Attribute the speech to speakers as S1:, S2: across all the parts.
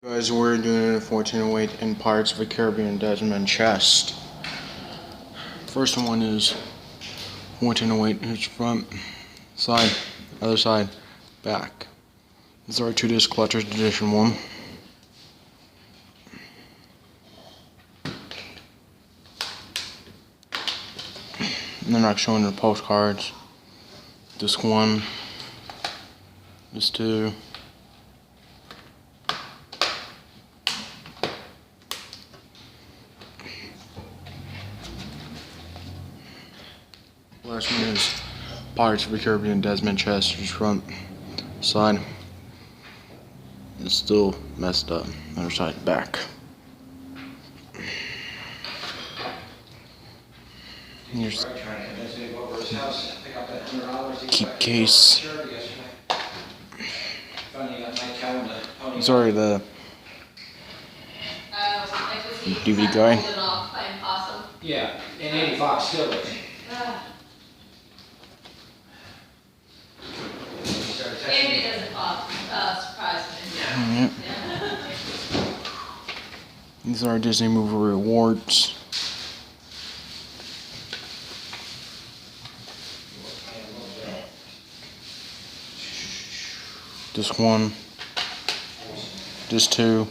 S1: Guys, we're doing a 1408 in Pirates of the Caribbean Desmond chest. First one is 1408, it's front, side, other side, back. These are 2-disc Collector's Edition 1. And they're not showing the postcards. Disc 1, disc 2. Last one is Pirates of the Caribbean Desmond chest, just front, side. It's still messed up. Other side, back. Here's keep case. Sorry, the DVD guy.
S2: Yeah, and Andy Fox still is.
S3: Andy doesn't surprise me.
S1: Yep. These are Disney movie rewards. Disc 1, disc 2.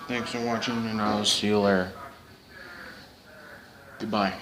S1: Thanks for watching, and I'll see you later. Goodbye.